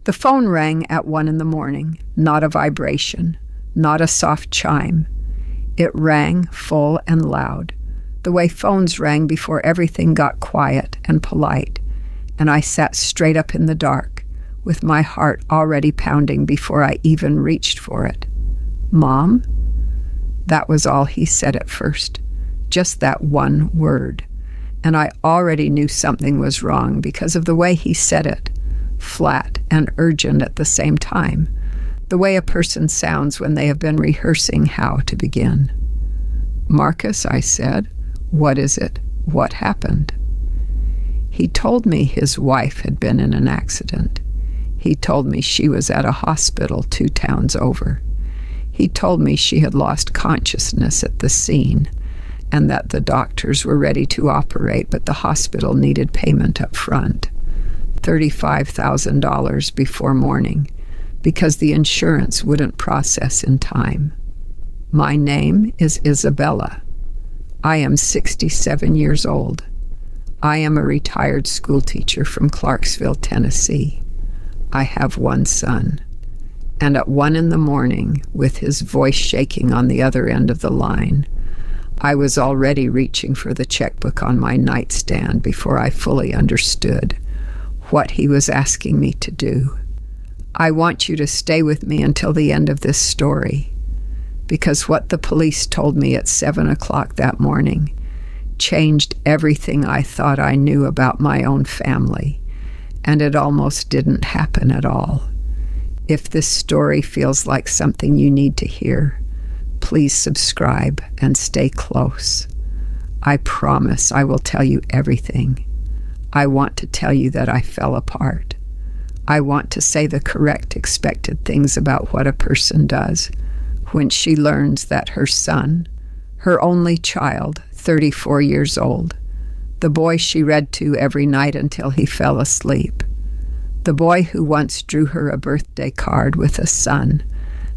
The phone rang at 1 in the morning, not a vibration, not a soft chime. It rang full and loud, the way phones rang before everything got quiet and polite, and I sat straight up in the dark, with my heart already pounding before I even reached for it. "Mom?" That was all he said at first, just that one word, and I already knew something was wrong because of the way he said it, flat and urgent at the same time, the way a person sounds when they have been rehearsing how to begin. "Marcus," I said, "what is it? What happened?" He told me his wife had been in an accident. He told me she was at a hospital 2 towns over. He told me she had lost consciousness at the scene and that the doctors were ready to operate, but the hospital needed payment up front, $35,000 before morning, because the insurance wouldn't process in time. My name is Isabella. I am 67 years old. I am a retired schoolteacher from Clarksville, Tennessee. I have 1 son. And at 1 in the morning, with his voice shaking on the other end of the line, I was already reaching for the checkbook on my nightstand before I fully understood what he was asking me to do. I want you to stay with me until the end of this story, because what the police told me at 7 o'clock that morning changed everything I thought I knew about my own family, and it almost didn't happen at all. If this story feels like something you need to hear, please subscribe and stay close. I promise I will tell you everything. I want to tell you that I fell apart. I want to say the correct expected things about what a person does when she learns that her son, her only child, 34 years old, the boy she read to every night until he fell asleep, the boy who once drew her a birthday card with a sun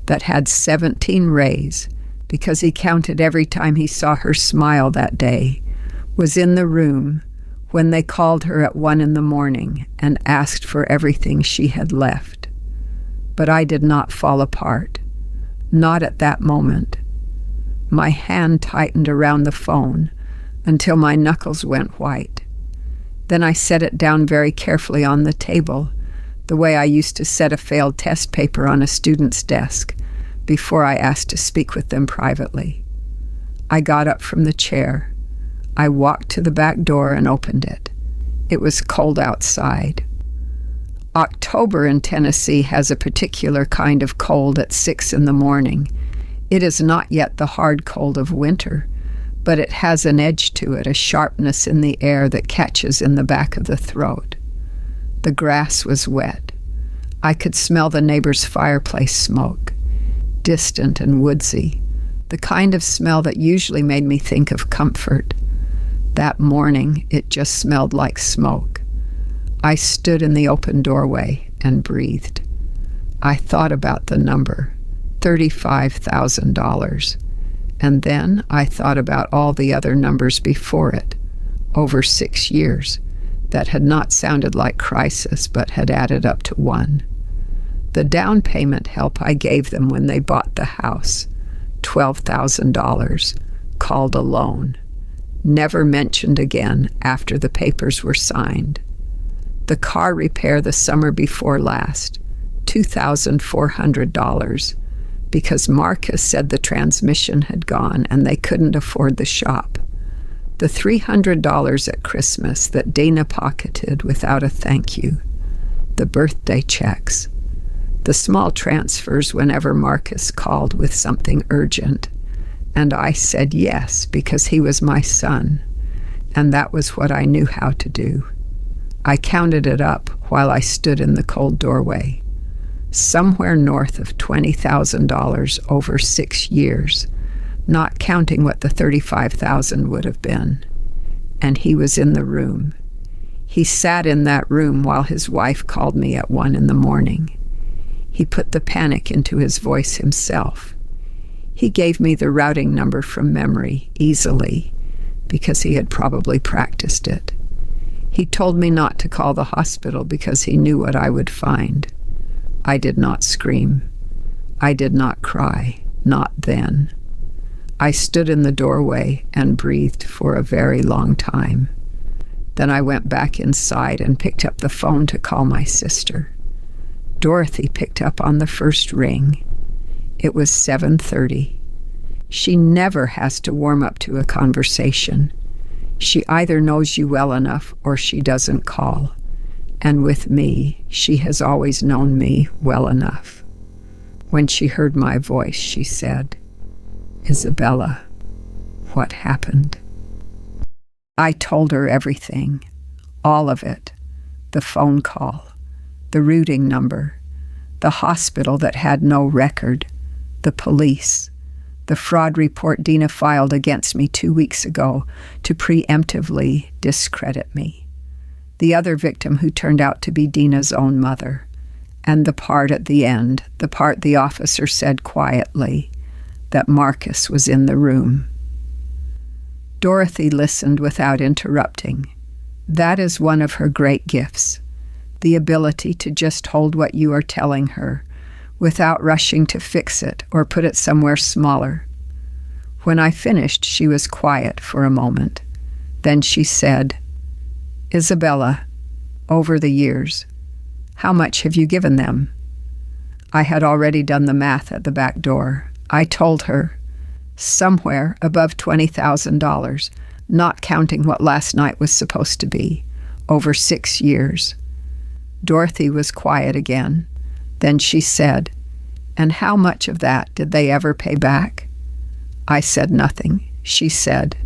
that had 17 rays because he counted every time he saw her smile that day, was in the room when they called her at 1 in the morning and asked for everything she had left. But I did not fall apart, not at that moment. My hand tightened around the phone until my knuckles went white. Then I set it down very carefully on the table, the way I used to set a failed test paper on a student's desk before I asked to speak with them privately. I got up from the chair. I walked to the back door and opened it. It was cold outside. October in Tennessee has a particular kind of cold at 6 in the morning. It is not yet the hard cold of winter, but it has an edge to it, a sharpness in the air that catches in the back of the throat. The grass was wet. I could smell the neighbor's fireplace smoke, distant and woodsy, the kind of smell that usually made me think of comfort. That morning, it just smelled like smoke. I stood in the open doorway and breathed. I thought about the number, $35,000, and then I thought about all the other numbers before it, over 6 years, that had not sounded like crisis but had added up to 1. The down payment help I gave them when they bought the house, $12,000, called a loan, never mentioned again after the papers were signed. The car repair the summer before last, $2,400, because Marcus said the transmission had gone and they couldn't afford the shop. The $300 at Christmas that Dana pocketed without a thank you. The birthday checks. The small transfers whenever Marcus called with something urgent. And I said yes because he was my son, and that was what I knew how to do. I counted it up while I stood in the cold doorway. Somewhere north of $20,000 over 6 years, not counting what the $35,000 would have been. And he was in the room. He sat in that room while his wife called me at 1 in the morning. He put the panic into his voice himself. He gave me the routing number from memory easily because he had probably practiced it. He told me not to call the hospital because he knew what I would find. I did not scream. I did not cry, not then. I stood in the doorway and breathed for a very long time. Then I went back inside and picked up the phone to call my sister. Dorothy picked up on the first ring. It was 7:30. She never has to warm up to a conversation. She either knows you well enough or she doesn't call. And with me, she has always known me well enough. When she heard my voice, she said, "Isabella, what happened?" I told her everything, all of it, the phone call, the routing number, the hospital that had no record, the police, the fraud report Dina filed against me 2 weeks ago to preemptively discredit me, the other victim who turned out to be Dina's own mother, and the part at the end, the part the officer said quietly, that Marcus was in the room. Dorothy listened without interrupting. That is one of her great gifts, the ability to just hold what you are telling her without rushing to fix it or put it somewhere smaller. When I finished, she was quiet for a moment. Then she said, "Isabella, over the years, how much have you given them?" I had already done the math at the back door. I told her, somewhere above $20,000, not counting what last night was supposed to be, over 6 years. Dorothy was quiet again. Then she said, "And how much of that did they ever pay back?" I said nothing. She said,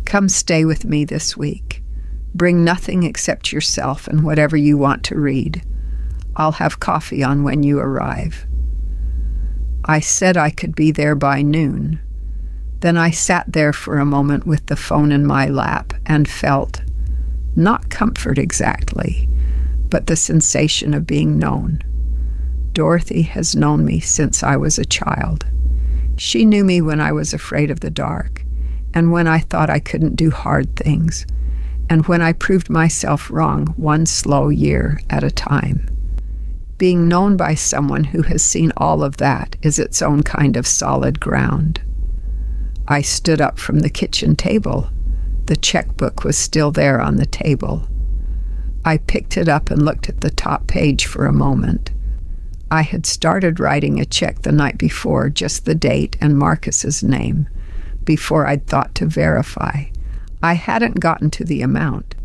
"Come stay with me this week. Bring nothing except yourself and whatever you want to read. I'll have coffee on when you arrive." I said I could be there by noon. Then I sat there for a moment with the phone in my lap and felt, not comfort exactly, but the sensation of being known. Dorothy has known me since I was a child. She knew me when I was afraid of the dark, and when I thought I couldn't do hard things, and when I proved myself wrong 1 slow year at a time. Being known by someone who has seen all of that is its own kind of solid ground. I stood up from the kitchen table. The checkbook was still there on the table. I picked it up and looked at the top page for a moment. I had started writing a check the night before, just the date and Marcus's name, before I'd thought to verify. I hadn't gotten to the amount.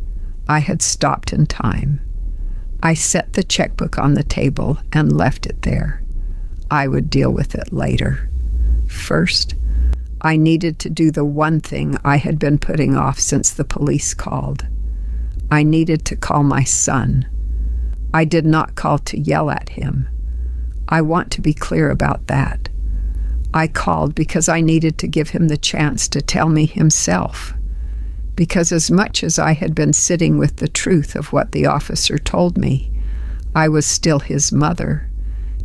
I had stopped in time. I set the checkbook on the table and left it there. I would deal with it later. First, I needed to do the one thing I had been putting off since the police called. I needed to call my son. I did not call to yell at him. I want to be clear about that. I called because I needed to give him the chance to tell me himself. Because as much as I had been sitting with the truth of what the officer told me, I was still his mother,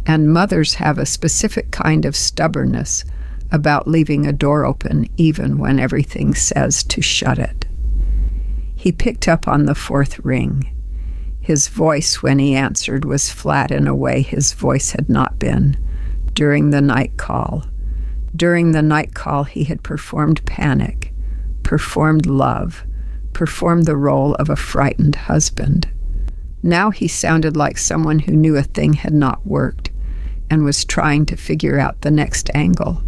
and mothers have a specific kind of stubbornness about leaving a door open even when everything says to shut it. He picked up on the 4th ring. His voice when he answered was flat in a way his voice had not been during the night call. During the night call, he had performed panic, performed love, performed the role of a frightened husband. Now he sounded like someone who knew a thing had not worked and was trying to figure out the next angle.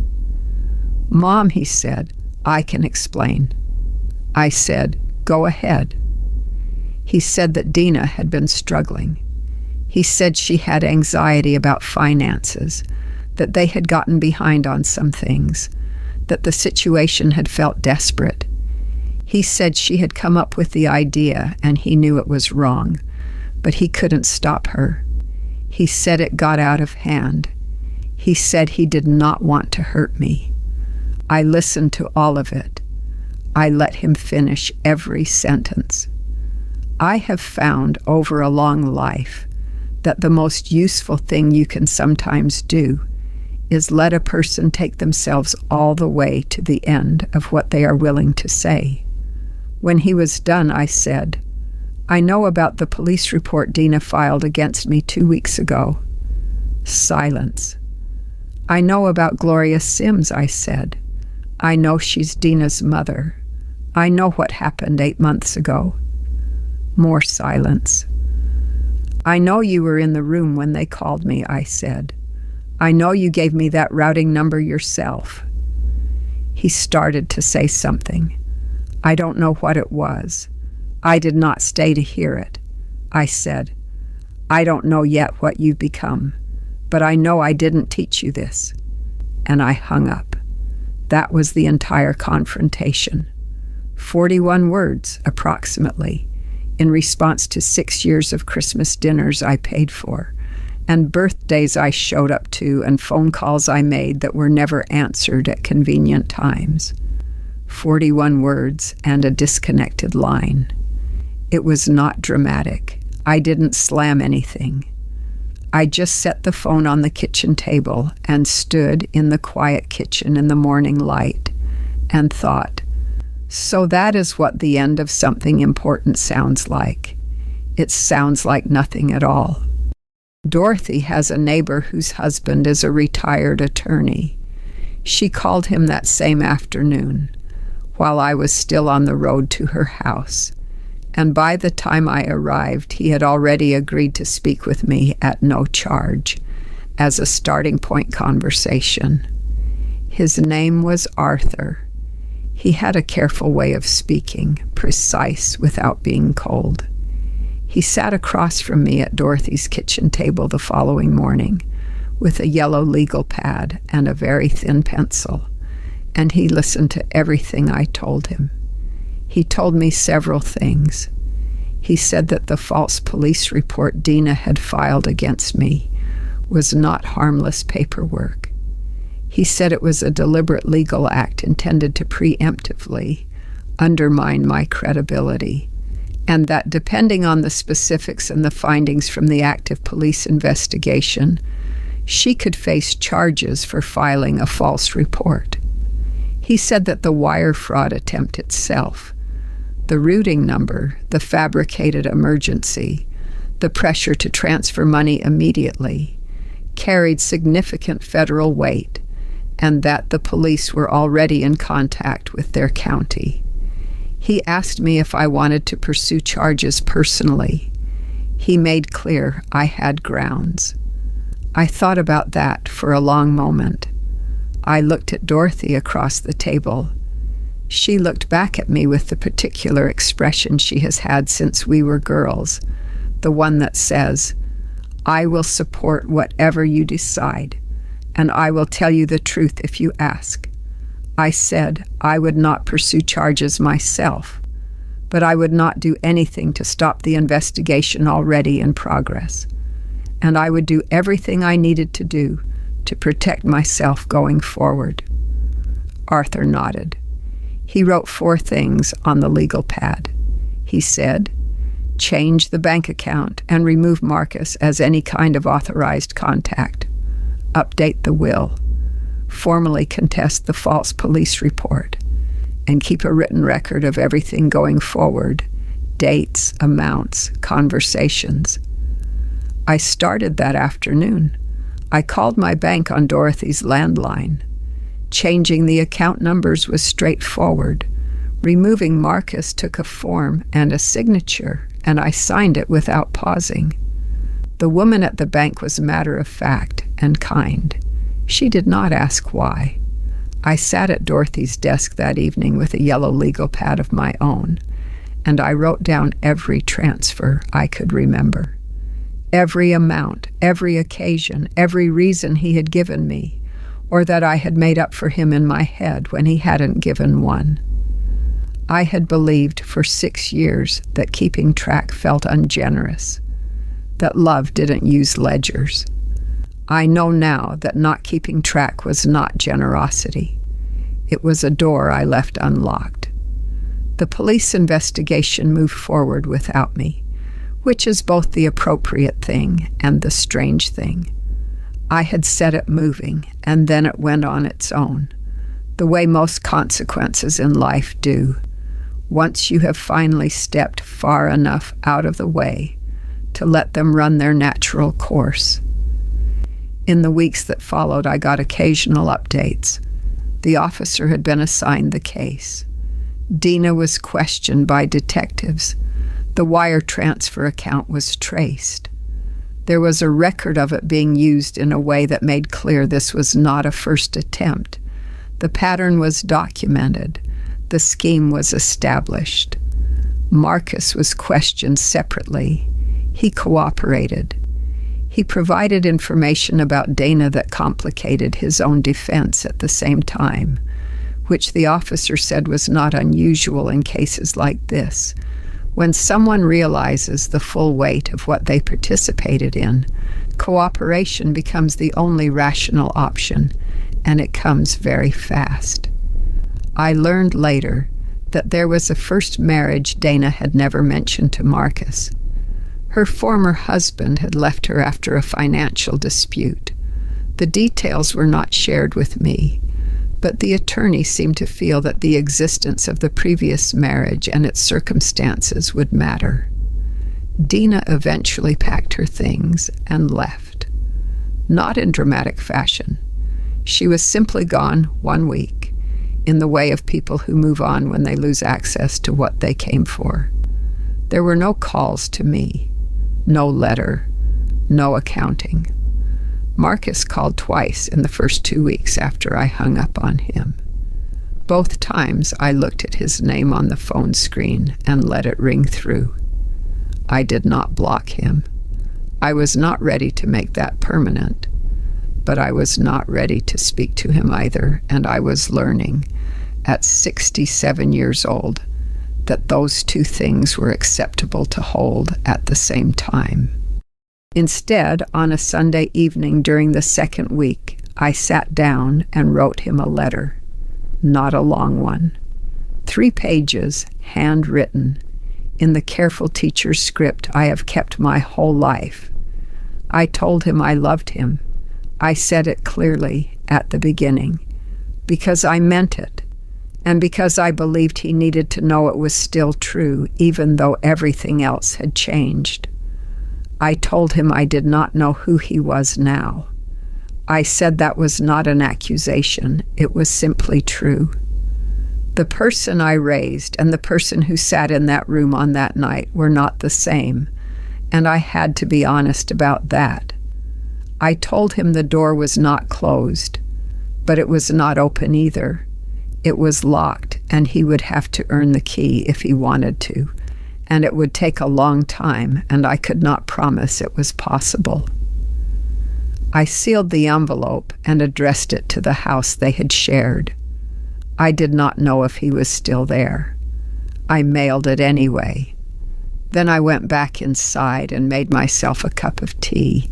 "Mom," he said, "I can explain." I said, "Go ahead." He said that Dina had been struggling. He said she had anxiety about finances, that they had gotten behind on some things, that the situation had felt desperate. He said she had come up with the idea and he knew it was wrong, but he couldn't stop her. He said it got out of hand. He said he did not want to hurt me. I listened to all of it. I let him finish every sentence. I have found over a long life that the most useful thing you can sometimes do is let a person take themselves all the way to the end of what they are willing to say. When he was done, I said, "I know about the police report Dina filed against me 2 weeks ago." Silence. I know about Gloria Sims, I said. I know she's Dina's mother. I know what happened 8 months ago. More silence. I know you were in the room when they called me, I said. I know you gave me that routing number yourself. He started to say something. I don't know what it was. I did not stay to hear it. I said, I don't know yet what you've become, but I know I didn't teach you this. And I hung up. That was the entire confrontation. 41 words, approximately, in response to 6 years of Christmas dinners I paid for, and birthdays I showed up to, and phone calls I made that were never answered at convenient times. 41 words and a disconnected line. It was not dramatic. I didn't slam anything. I just set the phone on the kitchen table and stood in the quiet kitchen in the morning light and thought, so that is what the end of something important sounds like. It sounds like nothing at all. Dorothy has a neighbor whose husband is a retired attorney. She called him that same afternoon, while I was still on the road to her house, and by the time I arrived, he had already agreed to speak with me at no charge, as a starting point conversation. His name was Arthur. He had a careful way of speaking, precise without being cold. He sat across from me at Dorothy's kitchen table the following morning, with a yellow legal pad and a very thin pencil, and he listened to everything I told him. He told me several things. He said that the false police report Dina had filed against me was not harmless paperwork. He said it was a deliberate legal act intended to preemptively undermine my credibility, and that depending on the specifics and the findings from the active police investigation, she could face charges for filing a false report. He said that the wire fraud attempt itself, the routing number, the fabricated emergency, the pressure to transfer money immediately, carried significant federal weight, and that the police were already in contact with their county. He asked me if I wanted to pursue charges personally. He made clear I had grounds. I thought about that for a long moment. I looked at Dorothy across the table. She looked back at me with the particular expression she has had since we were girls, the one that says, I will support whatever you decide, and I will tell you the truth if you ask. I said I would not pursue charges myself, but I would not do anything to stop the investigation already in progress, and I would do everything I needed to do to protect myself going forward. Arthur nodded. He wrote 4 things on the legal pad. He said, change the bank account and remove Marcus as any kind of authorized contact. Update the will. Formally contest the false police report. And keep a written record of everything going forward. Dates, amounts, conversations. I started that afternoon. I called my bank on Dorothy's landline. Changing the account numbers was straightforward. Removing Marcus took a form and a signature, and I signed it without pausing. The woman at the bank was matter-of-fact and kind. She did not ask why. I sat at Dorothy's desk that evening with a yellow legal pad of my own, and I wrote down every transfer I could remember. Every amount, every occasion, every reason he had given me, or that I had made up for him in my head when he hadn't given one. I had believed for 6 years that keeping track felt ungenerous, that love didn't use ledgers. I know now that not keeping track was not generosity. It was a door I left unlocked. The police investigation moved forward without me, which is both the appropriate thing and the strange thing. I had set it moving, and then it went on its own, the way most consequences in life do, once you have finally stepped far enough out of the way to let them run their natural course. In the weeks that followed, I got occasional updates. The officer had been assigned the case. Dina was questioned by detectives. The wire transfer account was traced. There was a record of it being used in a way that made clear this was not a first attempt. The pattern was documented. The scheme was established. Marcus was questioned separately. He cooperated. He provided information about Dana that complicated his own defense at the same time, which the officer said was not unusual in cases like this. When someone realizes the full weight of what they participated in, cooperation becomes the only rational option, and it comes very fast. I learned later that there was a first marriage Dana had never mentioned to Marcus. Her former husband had left her after a financial dispute. The details were not shared with me, but the attorney seemed to feel that the existence of the previous marriage and its circumstances would matter. Dina eventually packed her things and left. Not in dramatic fashion. She was simply gone 1 week, in the way of people who move on when they lose access to what they came for. There were no calls to me, no letter, no accounting. Marcus called twice in the first 2 weeks after I hung up on him. Both times I looked at his name on the phone screen and let it ring through. I did not block him. I was not ready to make that permanent, but I was not ready to speak to him either, and I was learning, at 67 years old, that those two things were acceptable to hold at the same time. Instead, on a Sunday evening during the second week, I sat down and wrote him a letter. Not a long one. 3 pages, handwritten, in the careful teacher's script I have kept my whole life. I told him I loved him. I said it clearly at the beginning, because I meant it, and because I believed he needed to know it was still true, even though everything else had changed. I told him I did not know who he was now. I said that was not an accusation, it was simply true. The person I raised and the person who sat in that room on that night were not the same, and I had to be honest about that. I told him the door was not closed, but it was not open either. It was locked, and he would have to earn the key if he wanted to, and it would take a long time, and I could not promise it was possible. I sealed the envelope and addressed it to the house they had shared. I did not know if he was still there. I mailed it anyway. Then I went back inside and made myself a cup of tea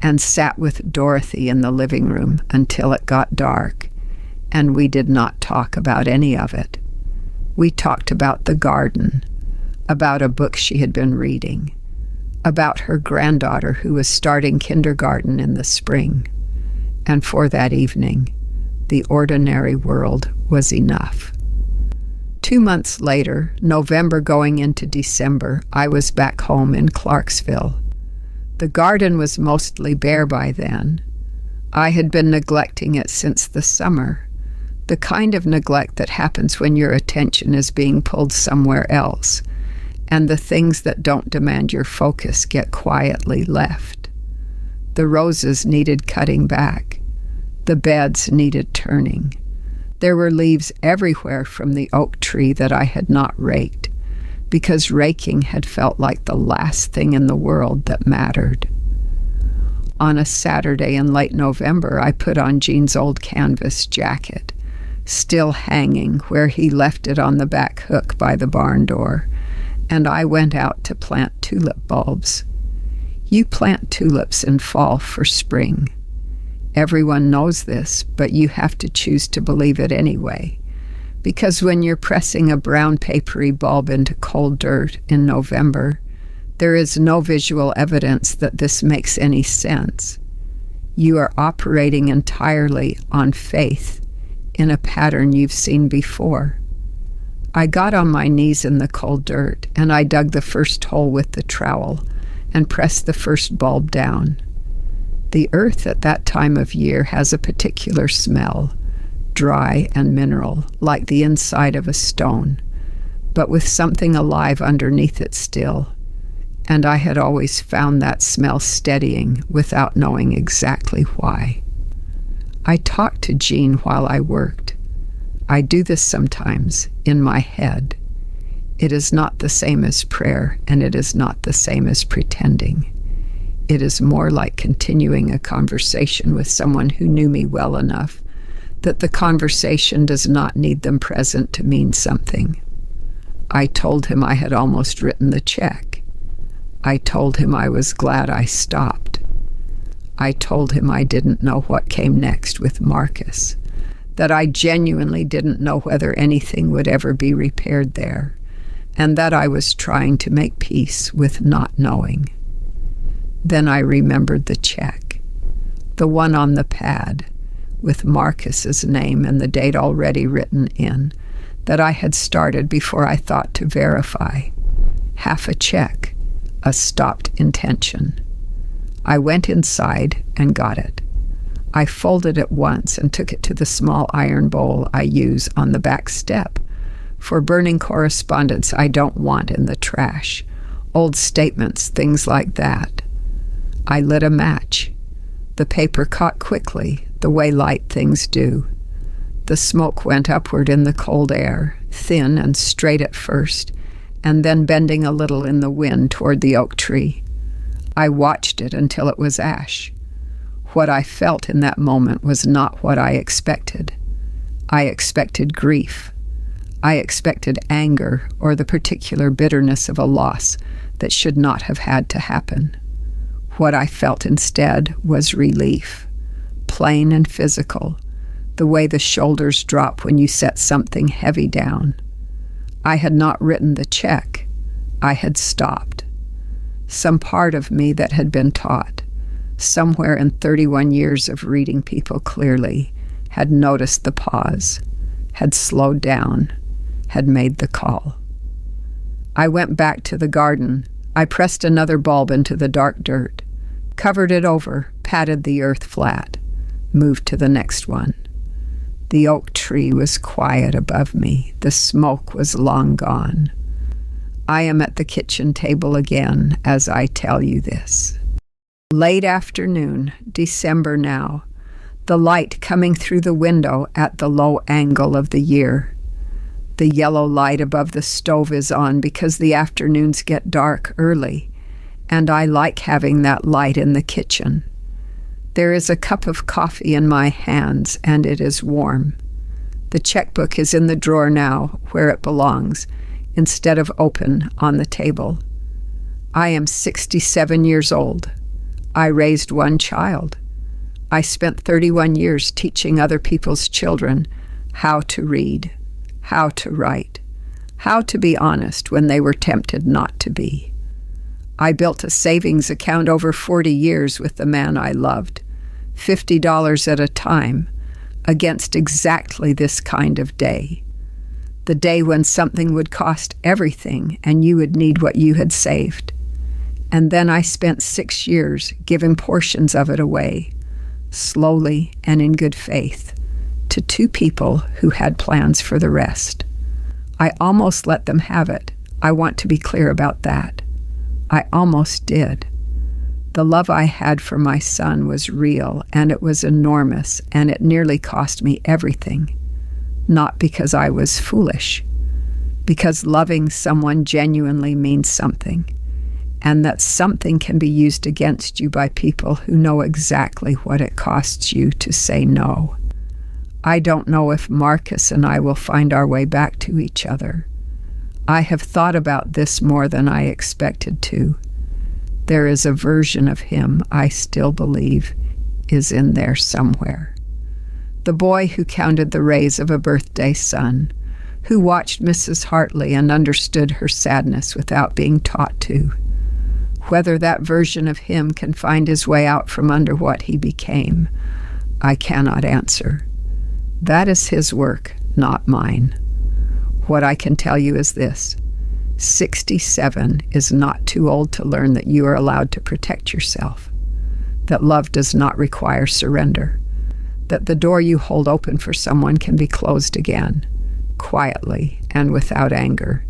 and sat with Dorothy in the living room until it got dark, and we did not talk about any of it. We talked about the garden, about a book she had been reading, about her granddaughter who was starting kindergarten in the spring, and for that evening, the ordinary world was enough. 2 months later, November going into December, I was back home in Clarksville. The garden was mostly bare by then. I had been neglecting it since the summer, the kind of neglect that happens when your attention is being pulled somewhere else, and the things that don't demand your focus get quietly left. The roses needed cutting back. The beds needed turning. There were leaves everywhere from the oak tree that I had not raked, because raking had felt like the last thing in the world that mattered. On a Saturday in late November, I put on Gene's old canvas jacket, still hanging where he left it on the back hook by the barn door, and I went out to plant tulip bulbs. You plant tulips in fall for spring. Everyone knows this, but you have to choose to believe it anyway, because when you're pressing a brown papery bulb into cold dirt in November, there is no visual evidence that this makes any sense. You are operating entirely on faith in a pattern you've seen before. I got on my knees in the cold dirt, and I dug the first hole with the trowel and pressed the first bulb down. The earth at that time of year has a particular smell, dry and mineral, like the inside of a stone, but with something alive underneath it still. And I had always found that smell steadying without knowing exactly why. I talked to Jean while I worked. I do this sometimes, in my head. It is not the same as prayer, and it is not the same as pretending. It is more like continuing a conversation with someone who knew me well enough that the conversation does not need them present to mean something. I told him I had almost written the check. I told him I was glad I stopped. I told him I didn't know what came next with Marcus, that I genuinely didn't know whether anything would ever be repaired there, and that I was trying to make peace with not knowing. Then I remembered the check, the one on the pad, with Marcus's name and the date already written in, that I had started before I thought to verify. Half a check, a stopped intention. I went inside and got it. I folded it once and took it to the small iron bowl I use on the back step for burning correspondence I don't want in the trash, old statements, things like that. I lit a match. The paper caught quickly, the way light things do. The smoke went upward in the cold air, thin and straight at first, and then bending a little in the wind toward the oak tree. I watched it until it was ash. What I felt in that moment was not what I expected. I expected grief. I expected anger or the particular bitterness of a loss that should not have had to happen. What I felt instead was relief, plain and physical, the way the shoulders drop when you set something heavy down. I had not written the check. I had stopped. Some part of me that had been taught, somewhere in 31 years of reading people clearly, had noticed the pause, had slowed down, had made the call. I went back to the garden. I pressed another bulb into the dark dirt, covered it over, patted the earth flat, moved to the next one. The oak tree was quiet above me. The smoke was long gone. I am at the kitchen table again as I tell you this. Late afternoon, December now, the light coming through the window at the low angle of the year. The yellow light above the stove is on because the afternoons get dark early, and I like having that light in the kitchen. There is a cup of coffee in my hands, and it is warm. The checkbook is in the drawer now, where it belongs, instead of open on the table. I am 67 years old. I raised one child. I spent 31 years teaching other people's children how to read, how to write, how to be honest when they were tempted not to be. I built a savings account over 40 years with the man I loved, $50 at a time, against exactly this kind of day. The day when something would cost everything and you would need what you had saved. And then I spent 6 years giving portions of it away, slowly and in good faith, to 2 people who had plans for the rest. I almost let them have it. I want to be clear about that. I almost did. The love I had for my son was real, and it was enormous, and it nearly cost me everything. Not because I was foolish, because loving someone genuinely means something, and that something can be used against you by people who know exactly what it costs you to say no. I don't know if Marcus and I will find our way back to each other. I have thought about this more than I expected to. There is a version of him I still believe is in there somewhere. The boy who counted the rays of a birthday sun, who watched Mrs. Hartley and understood her sadness without being taught to. Whether that version of him can find his way out from under what he became, I cannot answer. That is his work, not mine. What I can tell you is this: 67 is not too old to learn that you are allowed to protect yourself, that love does not require surrender, that the door you hold open for someone can be closed again, quietly and without anger,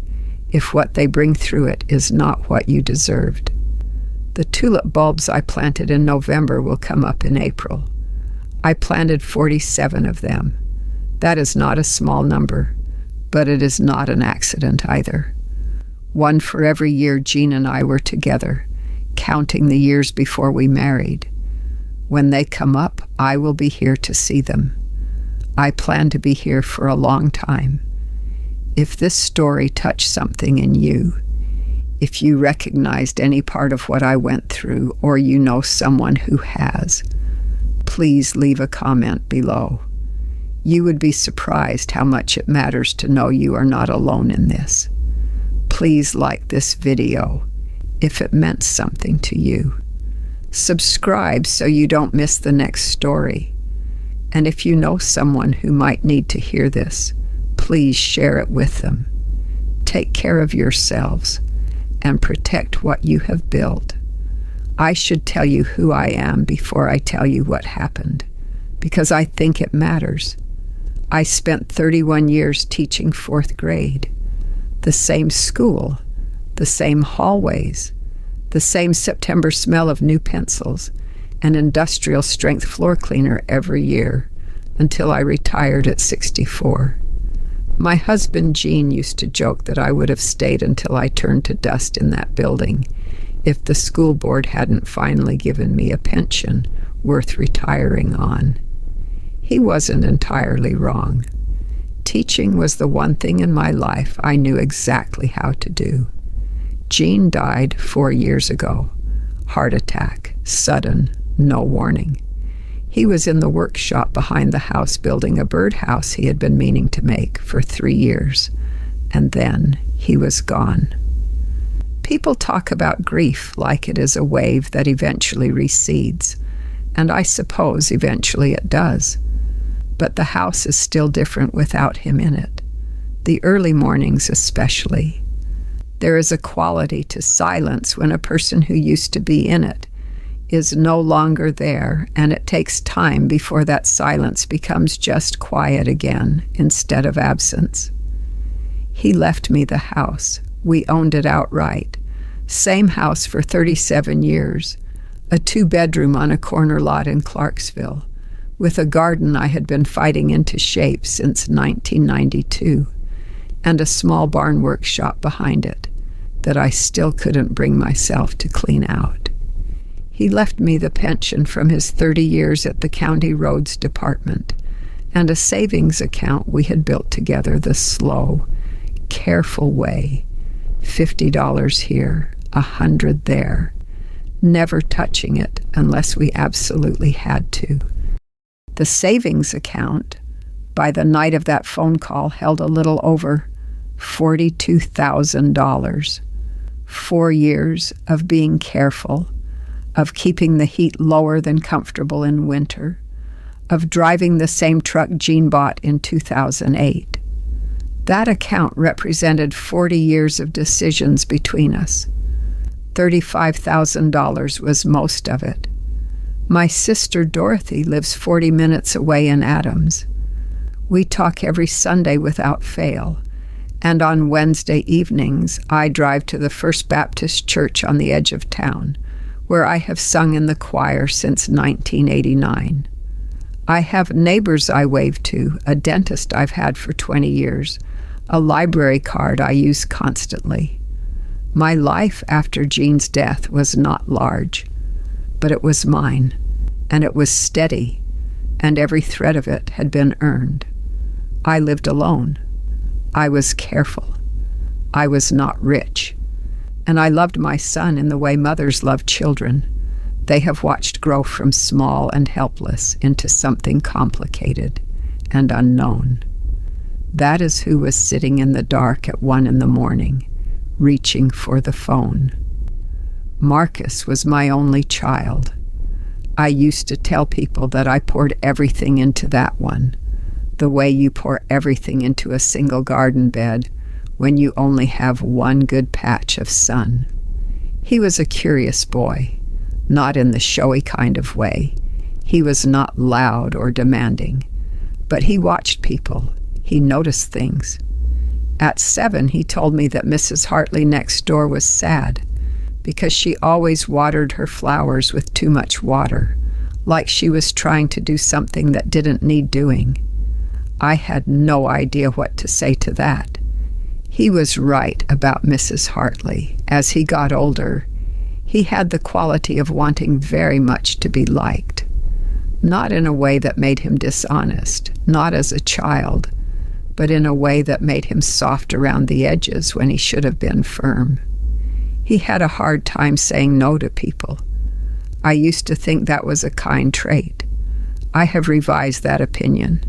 if what they bring through it is not what you deserved. The tulip bulbs I planted in November will come up in April. I planted 47 of them. That is not a small number, but it is not an accident either. One for every year Jean and I were together, counting the years before we married. When they come up, I will be here to see them. I plan to be here for a long time. If this story touched something in you, if you recognized any part of what I went through, or you know someone who has, please leave a comment below. You would be surprised how much it matters to know you are not alone in this. Please like this video if it meant something to you. Subscribe so you don't miss the next story. And if you know someone who might need to hear this, please share it with them. Take care of yourselves and protect what you have built. I should tell you who I am before I tell you what happened, because I think it matters. I spent 31 years teaching 4th grade. The same school, the same hallways, the same September smell of new pencils, and industrial strength floor cleaner every year until I retired at 64. My husband Gene used to joke that I would have stayed until I turned to dust in that building if the school board hadn't finally given me a pension worth retiring on. He wasn't entirely wrong. Teaching was the one thing in my life I knew exactly how to do. Gene died 4 years ago. Heart attack, sudden, no warning. He was in the workshop behind the house building a birdhouse he had been meaning to make for 3 years, and then he was gone. People talk about grief like it is a wave that eventually recedes, and I suppose eventually it does. But the house is still different without him in it, the early mornings especially. There is a quality to silence when a person who used to be in it is no longer there, and it takes time before that silence becomes just quiet again instead of absence. He left me the house. We owned it outright. Same house for 37 years, a 2-bedroom on a corner lot in Clarksville, with a garden I had been fighting into shape since 1992, and a small barn workshop behind it that I still couldn't bring myself to clean out. He left me the pension from his 30 years at the County Roads Department and a savings account we had built together the slow, careful way. $50 here, $100 there, never touching it unless we absolutely had to. The savings account, by the night of that phone call, held a little over $42,000. 4 years of being careful, of keeping the heat lower than comfortable in winter, of driving the same truck Gene bought in 2008. That account represented 40 years of decisions between us. $35,000 was most of it. My sister Dorothy lives 40 minutes away in Adams. We talk every Sunday without fail, and on Wednesday evenings I drive to the First Baptist Church on the edge of town, where I have sung in the choir since 1989. I have neighbors I wave to, a dentist I've had for 20 years, a library card I use constantly. My life after Gene's death was not large, but it was mine, and it was steady, and every thread of it had been earned. I lived alone. I was careful. I was not rich. And I loved my son in the way mothers love children. They have watched grow from small and helpless into something complicated and unknown. That is who was sitting in the dark at 1 a.m, reaching for the phone. Marcus was my only child. I used to tell people that I poured everything into that one, the way you pour everything into a single garden bed when you only have one good patch of sun. He was a curious boy, not in the showy kind of way. He was not loud or demanding, but he watched people. He noticed things. At 7, he told me that Mrs. Hartley next door was sad because she always watered her flowers with too much water, like she was trying to do something that didn't need doing. I had no idea what to say to that. He was right about Mrs. Hartley. As he got older, he had the quality of wanting very much to be liked. Not in a way that made him dishonest, not as a child, but in a way that made him soft around the edges when he should have been firm. He had a hard time saying no to people. I used to think that was a kind trait. I have revised that opinion.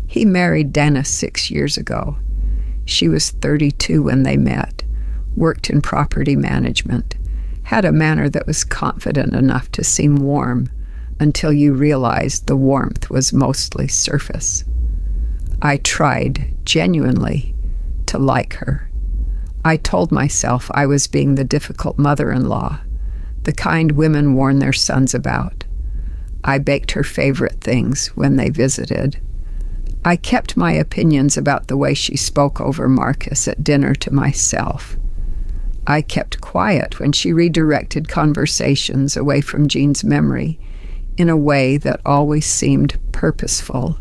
He married Dana 6 years ago. She was 32 when they met, worked in property management, had a manner that was confident enough to seem warm until you realized the warmth was mostly surface. I tried, genuinely, to like her. I told myself I was being the difficult mother-in-law, the kind women warn their sons about. I baked her favorite things when they visited. I kept my opinions about the way she spoke over Marcus at dinner to myself. I kept quiet when she redirected conversations away from Jean's memory in a way that always seemed purposeful.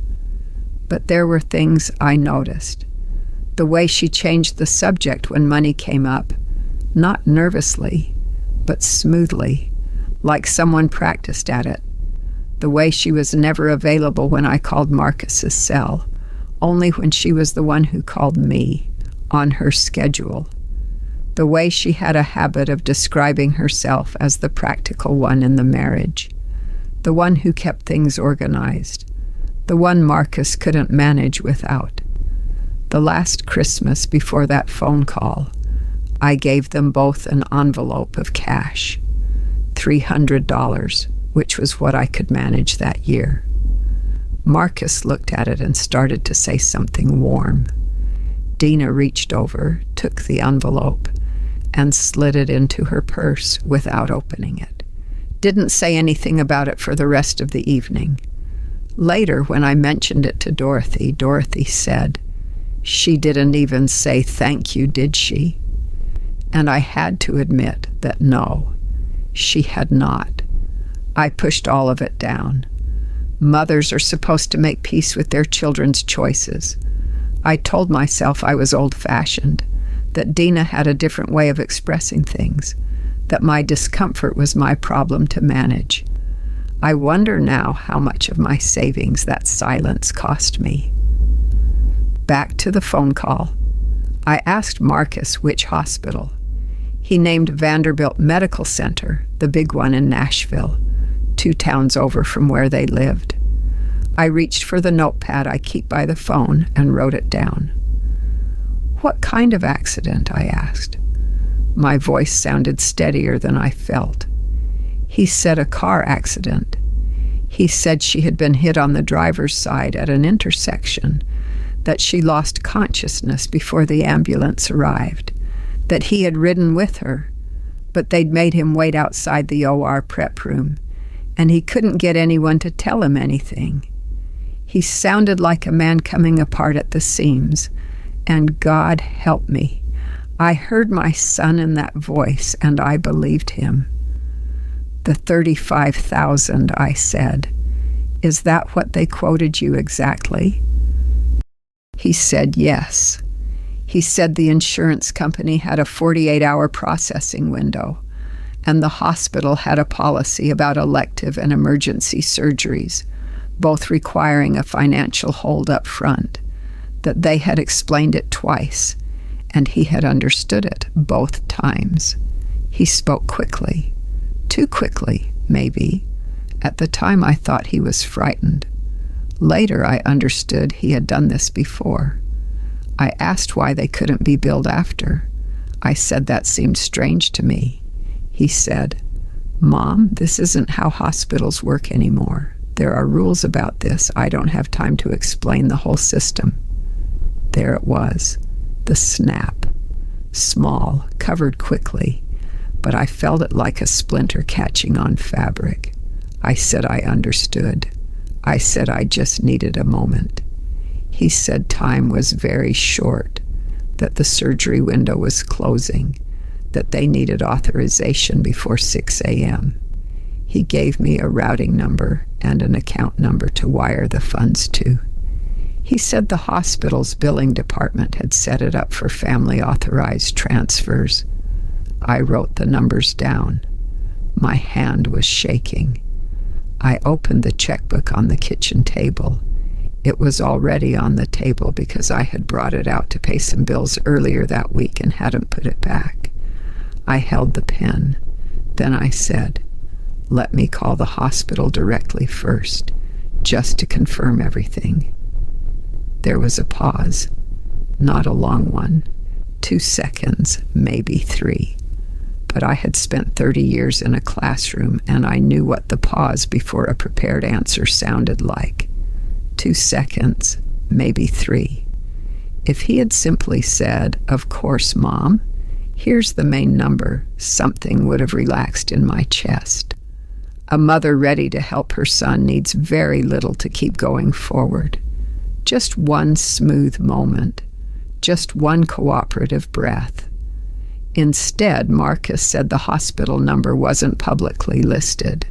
But there were things I noticed. The way she changed the subject when money came up, not nervously, but smoothly, like someone practiced at it. The way she was never available when I called Marcus's cell, only when she was the one who called me, on her schedule. The way she had a habit of describing herself as the practical one in the marriage, the one who kept things organized, the one Marcus couldn't manage without. The last Christmas before that phone call, I gave them both an envelope of cash, $300, which was what I could manage that year. Marcus looked at it and started to say something warm. Dina reached over, took the envelope, and slid it into her purse without opening it. Didn't say anything about it for the rest of the evening. Later, when I mentioned it to Dorothy, Dorothy said, "She didn't even say thank you, did she?" And I had to admit that no, she had not. I pushed all of it down. Mothers are supposed to make peace with their children's choices. I told myself I was old-fashioned, that Dina had a different way of expressing things, that my discomfort was my problem to manage. I wonder now how much of my savings that silence cost me. Back to the phone call. I asked Marcus which hospital. He named Vanderbilt Medical Center, the big one in Nashville, 2 towns over from where they lived. I reached for the notepad I keep by the phone and wrote it down. "What kind of accident?" I asked. My voice sounded steadier than I felt. He said a car accident. He said she had been hit on the driver's side at an intersection, that she lost consciousness before the ambulance arrived, that he had ridden with her, but they'd made him wait outside the OR prep room, and he couldn't get anyone to tell him anything. He sounded like a man coming apart at the seams, and God help me, I heard my son in that voice, and I believed him. "The 35,000, I said. "Is that what they quoted you exactly?" He said yes. He said the insurance company had a 48-hour processing window, and the hospital had a policy about elective and emergency surgeries, both requiring a financial hold up front, that they had explained it twice, and he had understood it both times. He spoke quickly. Too quickly, maybe. At the time I thought he was frightened. Later I understood he had done this before. I asked why they couldn't be billed after. I said that seemed strange to me. He said, "Mom, this isn't how hospitals work anymore. There are rules about this. I don't have time to explain the whole system." There it was, the snap. Small, covered quickly, but I felt it like a splinter catching on fabric. I said I understood. I said I just needed a moment. He said time was very short, that the surgery window was closing, that they needed authorization before 6 a.m. He gave me a routing number and an account number to wire the funds to. He said the hospital's billing department had set it up for family-authorized transfers. I wrote the numbers down. My hand was shaking. I opened the checkbook on the kitchen table. It was already on the table because I had brought it out to pay some bills earlier that week and hadn't put it back. I held the pen. Then I said, "Let me call the hospital directly first, just to confirm everything." There was a pause. Not a long one. 2 seconds, maybe 3. But I had spent 30 years in a classroom, and I knew what the pause before a prepared answer sounded like. 2 seconds, maybe 3. If he had simply said, "Of course, Mom, here's the main number," something would have relaxed in my chest. A mother ready to help her son needs very little to keep going forward. Just one smooth moment. Just one cooperative breath. Instead, Marcus said the hospital number wasn't publicly listed.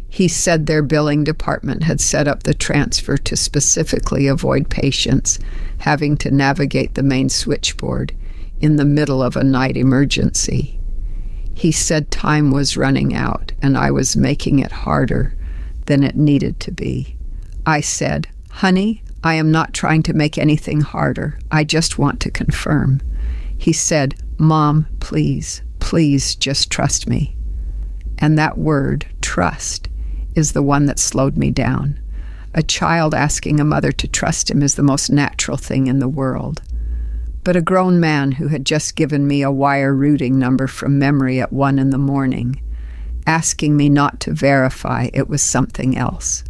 He said their billing department had set up the transfer to specifically avoid patients having to navigate the main switchboard in the middle of a night emergency. He said time was running out and I was making it harder than it needed to be. I said, "Honey, I am not trying to make anything harder. I just want to confirm." He said, "Mom, please, please just trust me." And that word, trust, is the one that slowed me down. A child asking a mother to trust him is the most natural thing in the world. But a grown man who had just given me a wire routing number from memory at 1 a.m, asking me not to verify it was something else.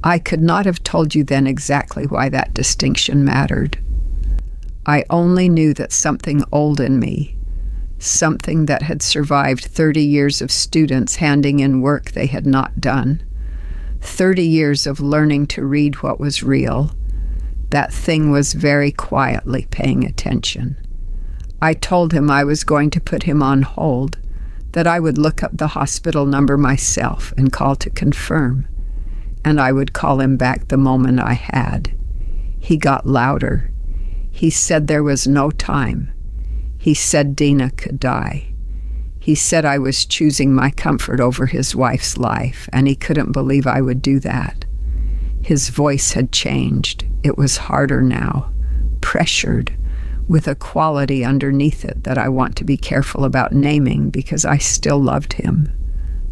I could not have told you then exactly why that distinction mattered. I only knew that something old in me, something that had survived 30 years of students handing in work they had not done, 30 years of learning to read what was real, that thing was very quietly paying attention. I told him I was going to put him on hold, that I would look up the hospital number myself and call to confirm, and I would call him back the moment I had. He got louder. He said there was no time. He said Dina could die. He said I was choosing my comfort over his wife's life, and he couldn't believe I would do that. His voice had changed. It was harder now, pressured, with a quality underneath it that I want to be careful about naming because I still loved him.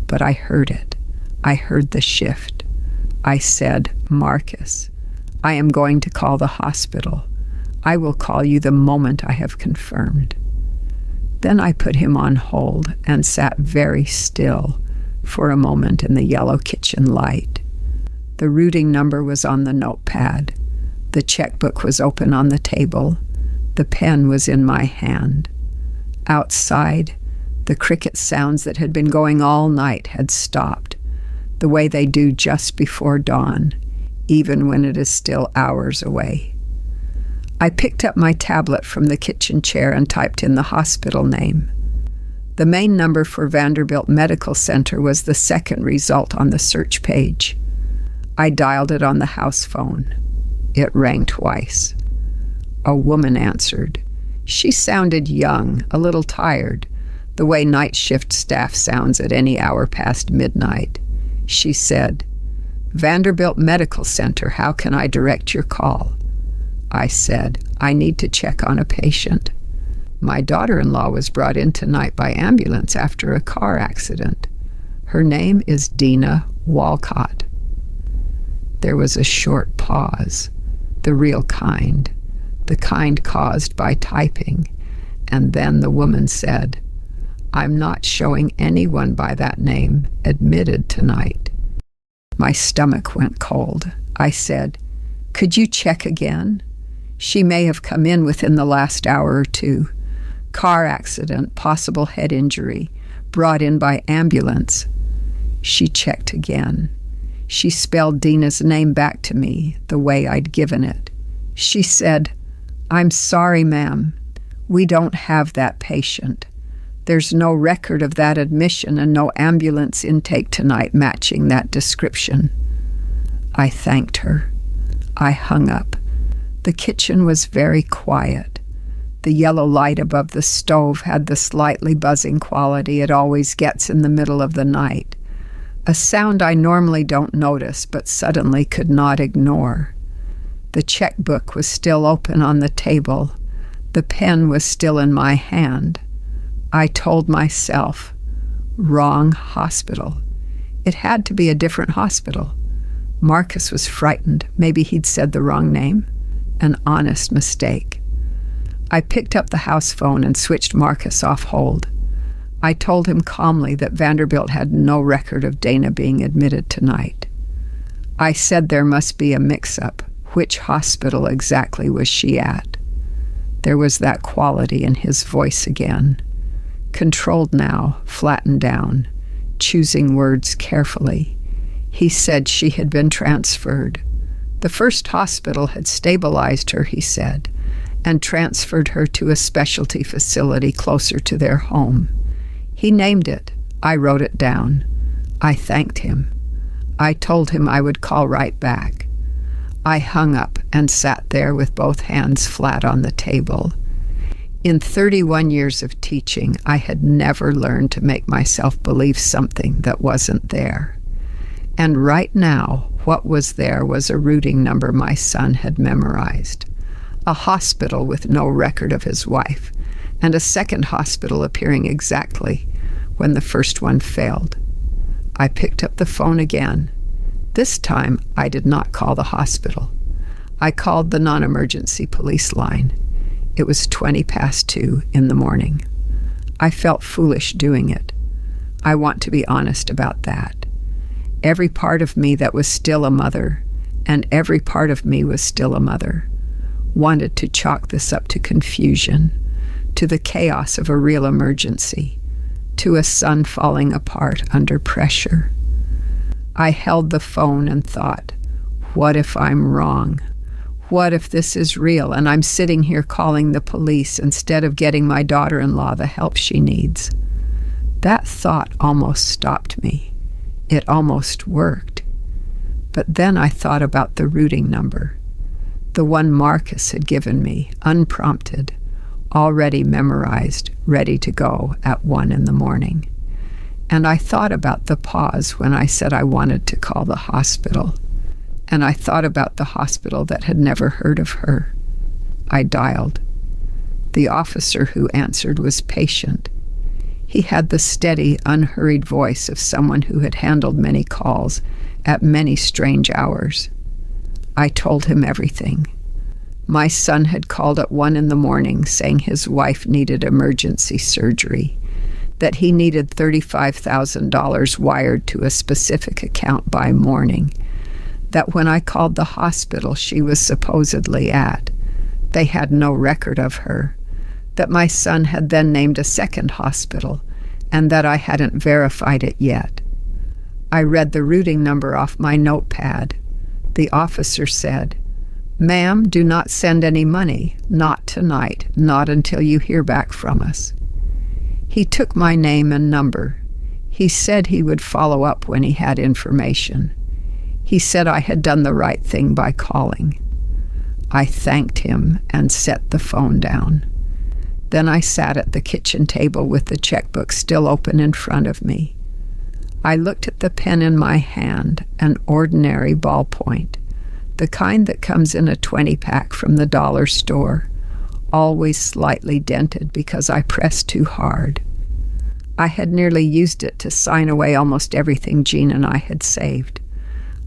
But I heard it. I heard the shift. I said, "Marcus, I am going to call the hospital. I will call you the moment I have confirmed." Then I put him on hold and sat very still for a moment in the yellow kitchen light. The routing number was on the notepad. The checkbook was open on the table. The pen was in my hand. Outside, the cricket sounds that had been going all night had stopped, the way they do just before dawn, even when it is still hours away. I picked up my tablet from the kitchen chair and typed in the hospital name. The main number for Vanderbilt Medical Center was the second result on the search page. I dialed it on the house phone. It rang twice. A woman answered. She sounded young, a little tired, the way night shift staff sounds at any hour past midnight. She said, "Vanderbilt Medical Center, how can I direct your call?" I said, "I need to check on a patient. My daughter-in-law was brought in tonight by ambulance after a car accident. Her name is Dina Walcott." There was a short pause, the real kind, the kind caused by typing, and then the woman said, "I'm not showing anyone by that name admitted tonight." My stomach went cold. I said, "Could you check again? She may have come in within the last hour or two. car accident, possible head injury, brought in by ambulance. She checked again. She spelled Dina's name back to me the way I'd given it. She said, "I'm sorry, ma'am. We don't have that patient. There's no record of that admission and no ambulance intake tonight matching that description." I thanked her. I hung up. The kitchen was very quiet. The yellow light above the stove had the slightly buzzing quality it always gets in the middle of the night, a sound I normally don't notice but suddenly could not ignore. The checkbook was still open on the table. The pen was still in my hand. I told myself, wrong hospital. It had to be a different hospital. Marcus was frightened. Maybe he'd said the wrong name. An honest mistake. I picked up the house phone and switched Marcus off hold. I told him calmly that Vanderbilt had no record of Dana being admitted tonight. I said there must be a mix-up. Which hospital exactly was she at? There was that quality in his voice again. Controlled now, flattened down, choosing words carefully. He said she had been transferred. The first hospital had stabilized her, he said, and transferred her to a specialty facility closer to their home. He named it. I wrote it down. I thanked him. I told him I would call right back. I hung up and sat there with both hands flat on the table. In 31 years of teaching, I had never learned to make myself believe something that wasn't there. And right now, what was there was a routing number my son had memorized, a hospital with no record of his wife, and a second hospital appearing exactly when the first one failed. I picked up the phone again. This time, I did not call the hospital. I called the non-emergency police line. It was 2:20 in the morning. I felt foolish doing it. I want to be honest about that. Every part of me that was still a mother, and every part of me was still a mother, wanted to chalk this up to confusion, to the chaos of a real emergency, to a son falling apart under pressure. I held the phone and thought, what if I'm wrong? What if this is real and I'm sitting here calling the police instead of getting my daughter-in-law the help she needs? That thought almost stopped me. It almost worked. But then I thought about the routing number, the one Marcus had given me, unprompted, already memorized, ready to go at 1 a.m. And I thought about the pause when I said I wanted to call the hospital. And I thought about the hospital that had never heard of her. I dialed. The officer who answered was patient. He had the steady, unhurried voice of someone who had handled many calls at many strange hours. I told him everything. My son had called at 1 a.m. saying his wife needed emergency surgery, that he needed $35,000 wired to a specific account by morning, that when I called the hospital she was supposedly at, they had no record of her, that my son had then named a second hospital, and that I hadn't verified it yet. I read the routing number off my notepad. The officer said, "Ma'am, do not send any money, not tonight, not until you hear back from us." He took my name and number. He said he would follow up when he had information. He said I had done the right thing by calling. I thanked him and set the phone down. Then I sat at the kitchen table with the checkbook still open in front of me. I looked at the pen in my hand, an ordinary ballpoint, the kind that comes in a 20-pack from the dollar store, always slightly dented because I pressed too hard. I had nearly used it to sign away almost everything Jean and I had saved.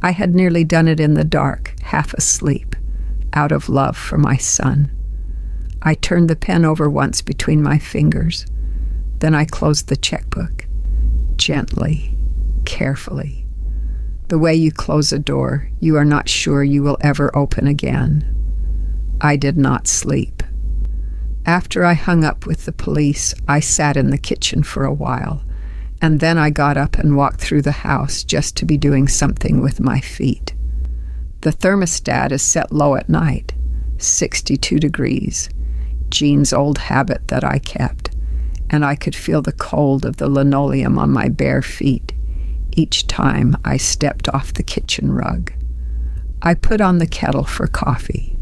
I had nearly done it in the dark, half asleep, out of love for my son. I turned the pen over once between my fingers. Then I closed the checkbook, gently, carefully. The way you close a door you are not sure you will ever open again. I did not sleep. After I hung up with the police, I sat in the kitchen for a while, and then I got up and walked through the house just to be doing something with my feet. The thermostat is set low at night, 62 degrees, Jean's old habit that I kept, and I could feel the cold of the linoleum on my bare feet each time I stepped off the kitchen rug. I put on the kettle for coffee.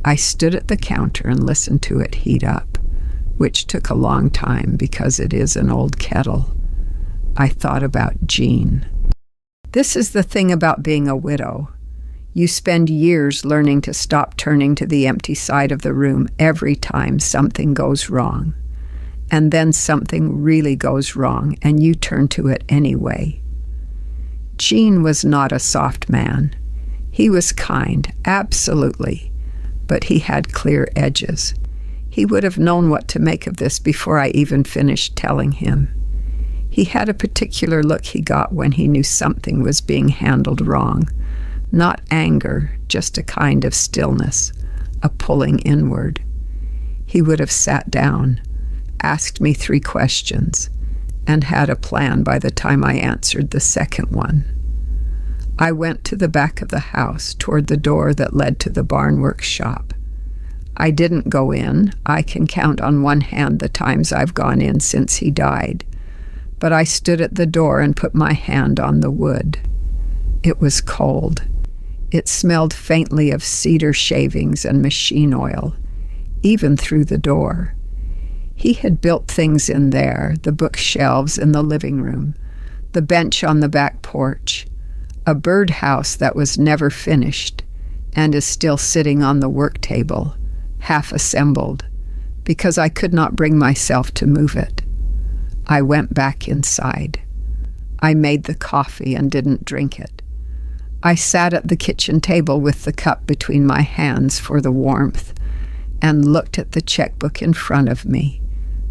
I stood at the counter and listened to it heat up, which took a long time because it is an old kettle. I thought about Jean. This is the thing about being a widow. You spend years learning to stop turning to the empty side of the room every time something goes wrong. And then something really goes wrong, and you turn to it anyway. Jean was not a soft man. He was kind, absolutely, but he had clear edges. He would have known what to make of this before I even finished telling him. He had a particular look he got when he knew something was being handled wrong. Not anger, just a kind of stillness, a pulling inward. He would have sat down, asked me 3 questions, and had a plan by the time I answered the second one. I went to the back of the house toward the door that led to the barn workshop. I didn't go in. I can count on one hand the times I've gone in since he died. But I stood at the door and put my hand on the wood. It was cold. It smelled faintly of cedar shavings and machine oil, even through the door. He had built things in there, the bookshelves in the living room, the bench on the back porch, a birdhouse that was never finished and is still sitting on the work table, half assembled, because I could not bring myself to move it. I went back inside. I made the coffee and didn't drink it. I sat at the kitchen table with the cup between my hands for the warmth and looked at the checkbook in front of me,